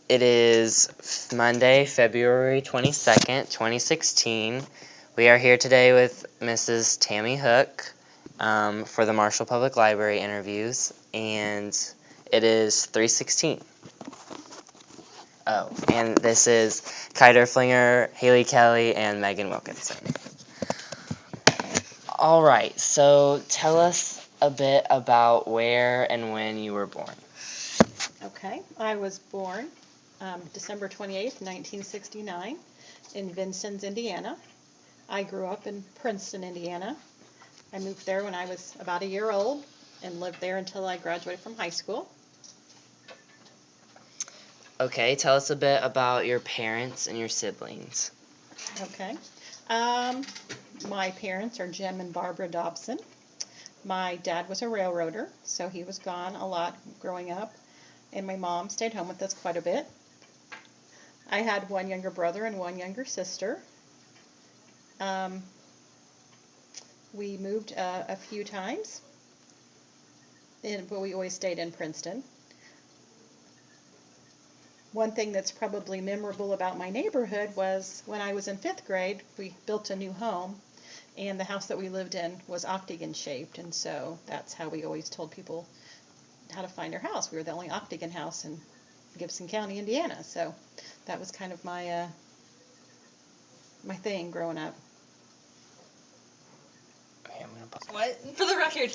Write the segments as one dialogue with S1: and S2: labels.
S1: It is Monday, February 22nd, 2016. We are here today with Mrs. Tami Hook for the Marshall Public Library interviews, and it is 3:16. Oh, and this is Kyder Flinger, Haley Kelly, and Megan Wilkinson. All right, so tell us a bit about where and when you were born.
S2: Okay, I was born December 28th, 1969 in Vincennes, Indiana. I grew up in Princeton, Indiana. I moved there when I was about a year old and lived there until I graduated from high school.
S1: Okay, tell us a bit about your parents and your siblings.
S2: Okay. My parents are Jim and Barbara Dobson. My dad was a railroader, so he was gone a lot growing up, and my mom stayed home with us quite a bit. I had one younger brother and one younger sister. We moved a few times, but we always stayed in Princeton. One thing that's probably memorable about my neighborhood was when I was in 5th grade, we built a new home, and the house that we lived in was octagon shaped, and so that's how we always told people how to find our house. We were the only octagon house in Gibson County, Indiana, so that was kind of my my thing growing up.
S1: Okay, I'm gonna pause.
S3: What? For the record.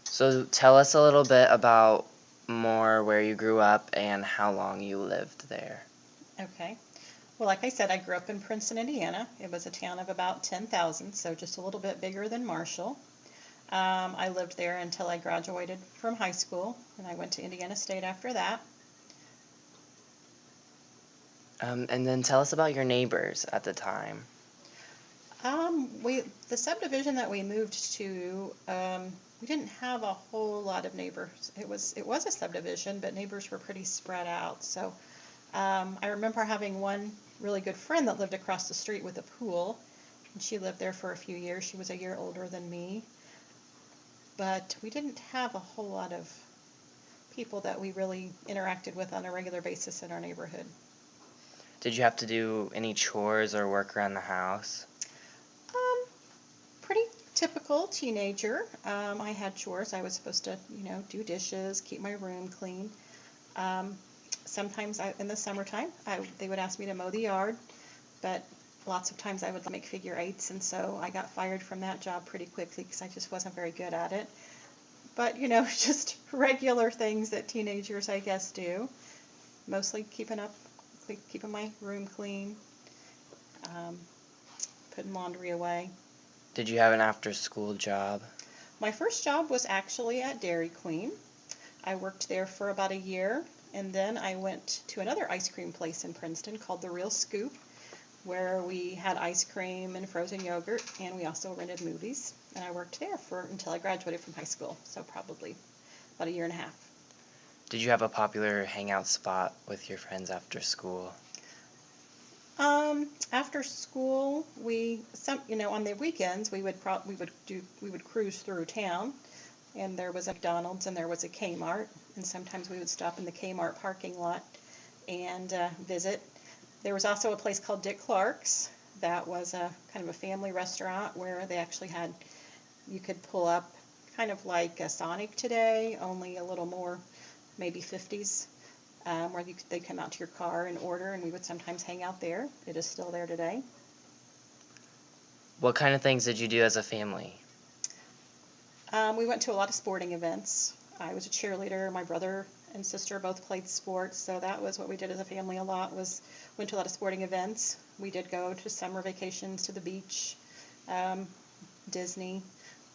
S1: So tell us a little bit about more where you grew up and how long you lived there.
S2: Okay. Well, like I said, I grew up in Princeton, Indiana. It was a town of about 10,000, so just a little bit bigger than Marshall. I lived there until I graduated from high school, and I went to Indiana State after that.
S1: And then tell us about your neighbors at the time.
S2: The subdivision that we moved to, we didn't have a whole lot of neighbors. It was a subdivision, but neighbors were pretty spread out. So I remember having one really good friend that lived across the street with a pool, and she lived there for a few years. She was a year older than me, but we didn't have a whole lot of people that we really interacted with on a regular basis in our neighborhood.
S1: Did you have to do any chores or work around the house?
S2: Pretty typical teenager. I had chores. I was supposed to, do dishes, keep my room clean. Sometimes in the summertime, they would ask me to mow the yard, but lots of times I would make figure eights, and so I got fired from that job pretty quickly because I just wasn't very good at it. But, just regular things that teenagers, I guess, do. Mostly keeping my room clean, putting laundry away.
S1: Did you have an after-school job?
S2: My first job was actually at Dairy Queen. I worked there for about a year, and then I went to another ice cream place in Princeton called The Real Scoop, where we had ice cream and frozen yogurt, and we also rented movies. And I worked there until I graduated from high school, so probably about a year and a half.
S1: Did you have a popular hangout spot with your friends after school?
S2: After school, on the weekends we would cruise through town, and there was a McDonald's and there was a Kmart, and sometimes we would stop in the Kmart parking lot and visit. There was also a place called Dick Clark's that was a kind of a family restaurant where they actually you could pull up kind of like a Sonic today, only a little more, maybe 50s. Where they'd come out to your car and order, and we would sometimes hang out there. It is still there today.
S1: What kind of things did you do as a family?
S2: We went to a lot of sporting events. I was a cheerleader. My brother and sister both played sports, so that was what we did as a family a lot, went to a lot of sporting events. We did go to summer vacations to the beach, Disney.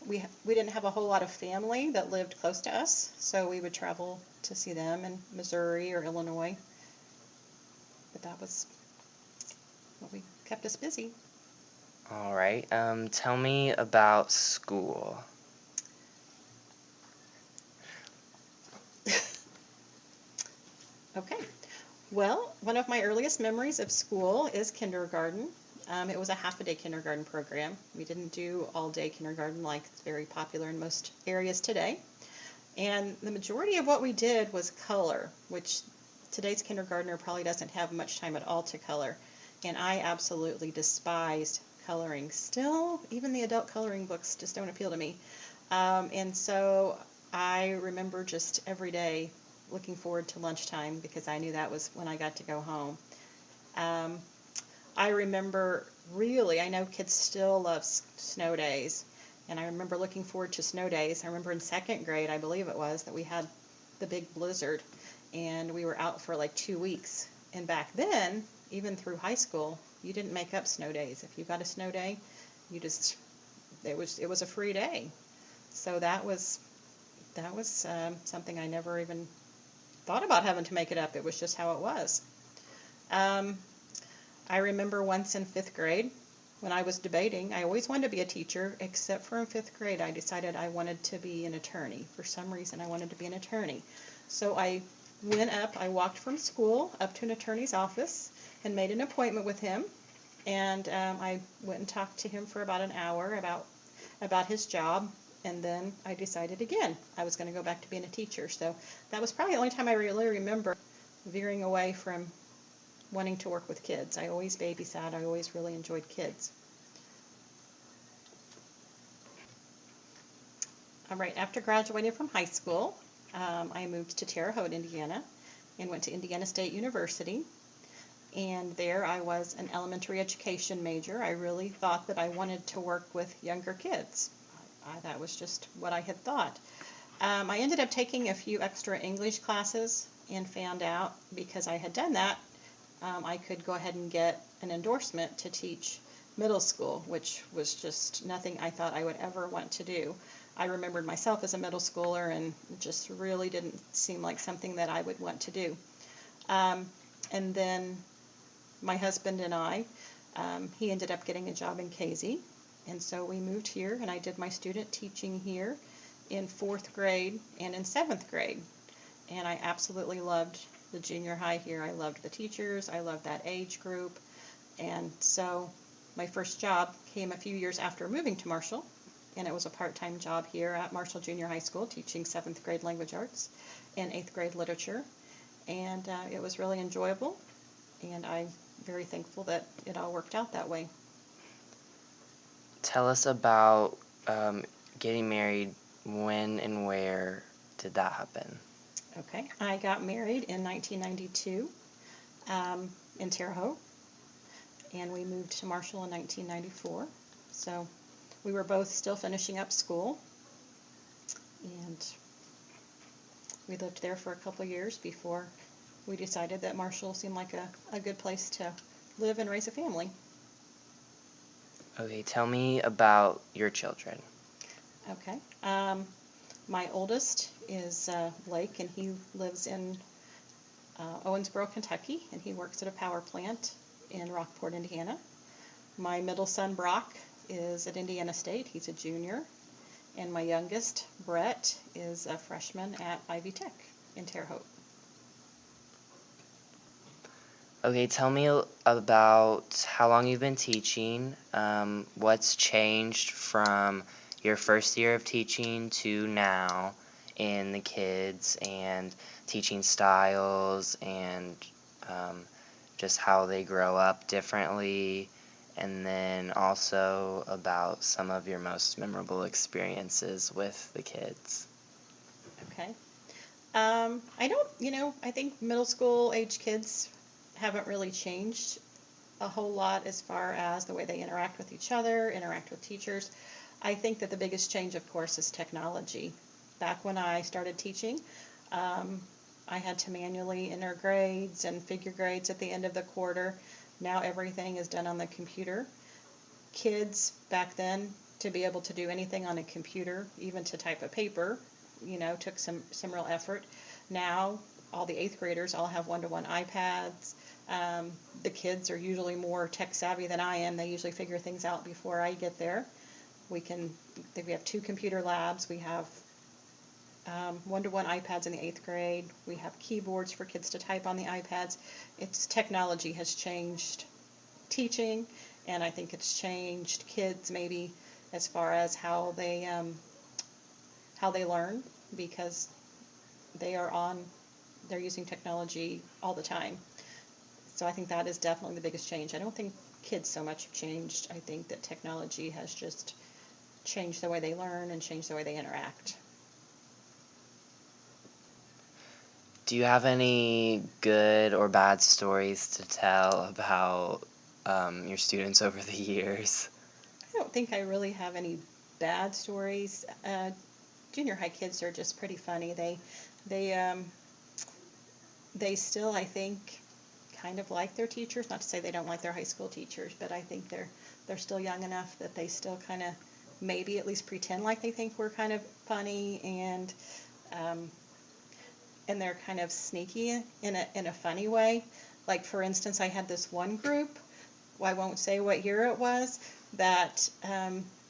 S2: We didn't have a whole lot of family that lived close to us, so we would travel to see them in Missouri or Illinois. But that was what kept us busy.
S1: All right. Tell me about school.
S2: Okay. Well, one of my earliest memories of school is kindergarten. It was a half-a-day kindergarten program. We didn't do all-day kindergarten like it's very popular in most areas today. And the majority of what we did was color, which today's kindergartner probably doesn't have much time at all to color. And I absolutely despised coloring. Still, even the adult coloring books just don't appeal to me. And so I remember just every day looking forward to lunchtime because I knew that was when I got to go home. Um, I remember I know kids still love snow days, and I remember looking forward to snow days. I remember in second grade, I believe it was, that we had the big blizzard, and we were out for like 2 weeks. And back then, even through high school, you didn't make up snow days. If you got a snow day, it was a free day. So that was something I never even thought about having to make it up. It was just how it was. Um, I remember once in 5th grade when I was debating. I always wanted to be a teacher, except for in 5th grade I decided I wanted to be an attorney. For some reason I wanted to be an attorney. So I walked from school up to an attorney's office and made an appointment with him. And I went and talked to him for about an hour about his job. And then I decided again I was going to go back to being a teacher. So that was probably the only time I really remember veering away from wanting to work with kids. I always babysat. I always really enjoyed kids. All right, after graduating from high school, I moved to Terre Haute, Indiana, and went to Indiana State University. And there I was an elementary education major. I really thought that I wanted to work with younger kids. That was just what I had thought. I ended up taking a few extra English classes and found out because I had done that, I could go ahead and get an endorsement to teach middle school, which was just nothing I thought I would ever want to do. I remembered myself as a middle schooler, and it just really didn't seem like something that I would want to do. And then my husband and I, he ended up getting a job in Casey, and so we moved here, and I did my student teaching here in 4th grade and in 7th grade. And I absolutely loved the junior high here. I loved the teachers. I loved that age group. And so my first job came a few years after moving to Marshall, and it was a part-time job here at Marshall Junior High School teaching 7th grade language arts and 8th grade literature. And it was really enjoyable, and I'm very thankful that it all worked out that way.
S1: Tell us about getting married. When and where did that happen?
S2: Okay, I got married in 1992 in Terre Haute, and we moved to Marshall in 1994. So we were both still finishing up school, and we lived there for a couple of years before we decided that Marshall seemed like a good place to live and raise a family.
S1: Okay, tell me about your children.
S2: Okay. My oldest is Blake, and he lives in Owensboro, Kentucky, and he works at a power plant in Rockport, Indiana. My middle son, Brock, is at Indiana State. He's a junior. And my youngest, Brett, is a freshman at Ivy Tech in Terre Haute.
S1: Okay, tell me about how long you've been teaching, what's changed from your first year of teaching to now in the kids, and teaching styles, and just how they grow up differently, and then also about some of your most memorable experiences with the kids.
S2: Okay. I think middle school age kids haven't really changed a whole lot as far as the way they interact with each other, interact with teachers. I think that the biggest change, of course, is technology. Back when I started teaching, I had to manually enter grades and figure grades at the end of the quarter. Now everything is done on the computer. Kids back then, to be able to do anything on a computer, even to type a paper, took some real effort. Now all the 8th graders all have one-to-one iPads. The kids are usually more tech savvy than I am. They usually figure things out before I get there. We have 2 computer labs. We have one-to-one iPads in the 8th grade. We have keyboards for kids to type on the iPads. Technology has changed teaching, and I think it's changed kids maybe as far as how they learn. because they're using technology all the time. So I think that is definitely the biggest change. I don't think kids so much have changed. I think that technology has just changed the way they learn and changed the way they interact.
S1: Do you have any good or bad stories to tell about your students over the years?
S2: I don't think I really have any bad stories. Junior high kids are just pretty funny. They they still, I think, kind of like their teachers. Not to say they don't like their high school teachers, but I think they're still young enough that they still kind of maybe at least pretend like they think we're kind of funny, and they're kind of sneaky in a funny way. Like, for instance, I had this one group, I won't say what year it was, that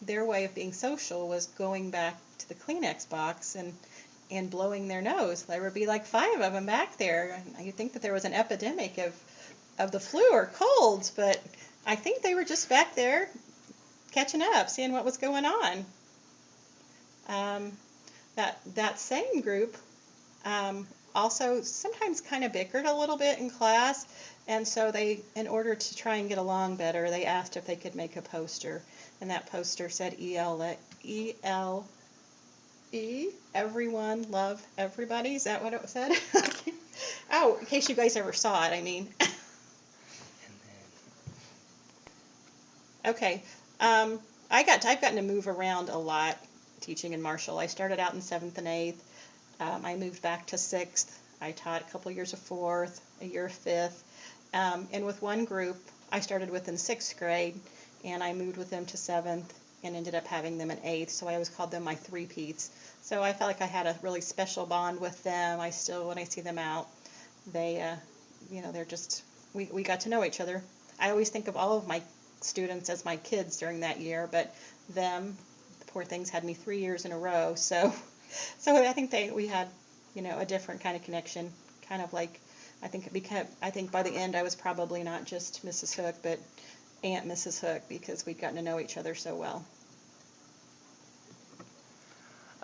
S2: their way of being social was going back to the Kleenex box and blowing their nose. There would be like 5 of them back there. You'd think that there was an epidemic of the flu or colds, but I think they were just back there catching up, seeing what was going on. That same group also sometimes kind of bickered a little bit in class, and so in order to try and get along better, they asked if they could make a poster, and that poster said E, everyone, love everybody. Is that what it said? Oh, in case you guys ever saw it, I mean. Okay. I've gotten to move around a lot teaching in Marshall. I started out in 7th and 8th. I moved back to 6th. I taught a couple years of 4th, a year of 5th. And with one group, I started with in 6th grade, and I moved with them to 7th and ended up having them in 8th. So I always called them my three-peats. So I felt like I had a really special bond with them. I still, when I see them out, they're just, we got to know each other. I always think of all of my students as my kids during that year, but them, the poor things, had me 3 years in a row. So I think we had, a different kind of connection, kind of like, I think by the end I was probably not just Mrs. Hook, but Aunt Mrs. Hook, because we'd gotten to know each other so well.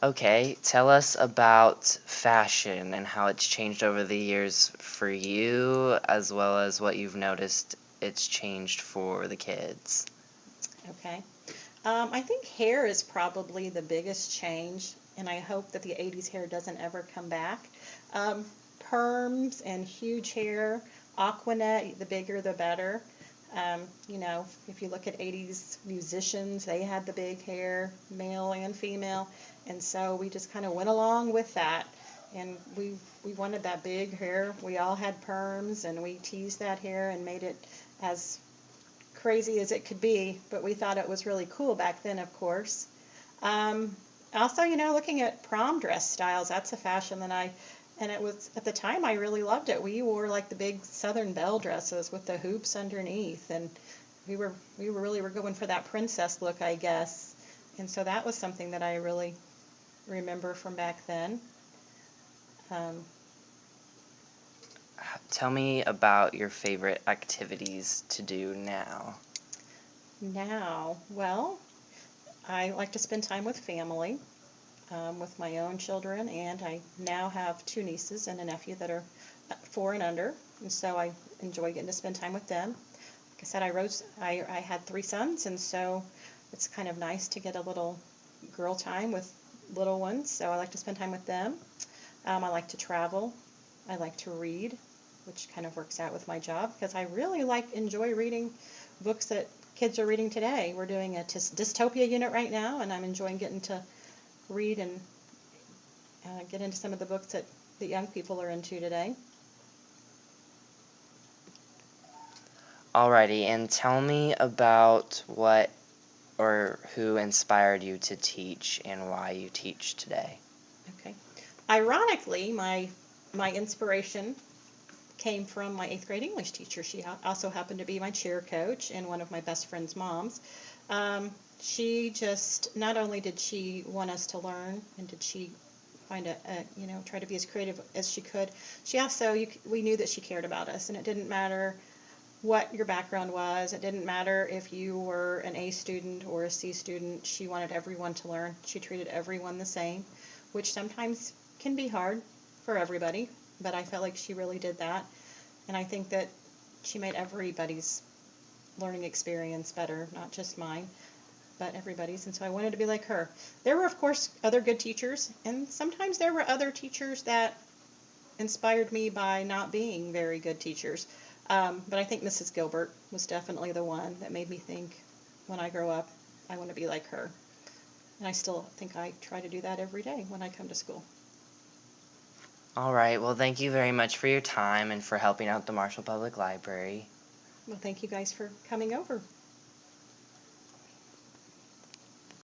S1: Okay, tell us about fashion and how it's changed over the years for you, as well as what you've noticed it's changed for the kids.
S2: Okay. I think hair is probably the biggest change, and I hope that the 80s hair doesn't ever come back. Perms and huge hair, Aquanet, the bigger the better. If you look at 80s musicians, they had the big hair, male and female, and so we just kind of went along with that. And we wanted that big hair. We all had perms, and we teased that hair and made it as crazy as it could be, but we thought it was really cool back then, of course. Also, looking at prom dress styles, that's a fashion and it was, at the time, I really loved it. We wore like the big Southern belle dresses with the hoops underneath, and we were going for that princess look, I guess. And so that was something that I really remember from back then.
S1: Tell me about your favorite activities to do now.
S2: Now, well, I like to spend time with family, with my own children, and I now have 2 nieces and a nephew that are 4 and under, and so I enjoy getting to spend time with them. Like I said, I had 3 sons, and so it's kind of nice to get a little girl time with little ones, so I like to spend time with them. I like to travel. I like to read, which kind of works out with my job, because I really enjoy reading books that kids are reading today. We're doing a dystopia unit right now, and I'm enjoying getting to read and get into some of the books that the young people are into today.
S1: Alrighty, and tell me about what or who inspired you to teach and why you teach today.
S2: Okay. Ironically, my inspiration came from my 8th grade English teacher. She also happened to be my cheer coach and one of my best friend's moms. She just, not only did she want us to learn, and did she find try to be as creative as she could, she also, we knew that she cared about us, and it didn't matter what your background was. It didn't matter if you were an A student or a C student. She wanted everyone to learn. She treated everyone the same, which sometimes can be hard for everybody, but I felt like she really did that. And I think that she made everybody's learning experience better, not just mine, but everybody's. And so I wanted to be like her. There were, of course, other good teachers, and sometimes there were other teachers that inspired me by not being very good teachers. But I think Mrs. Gilbert was definitely the one that made me think, when I grow up, I want to be like her. And I still think I try to do that every day when I come to school.
S1: All right. Well, thank you very much for your time and for helping out the Marshall Public Library.
S2: Well, thank you guys for coming over.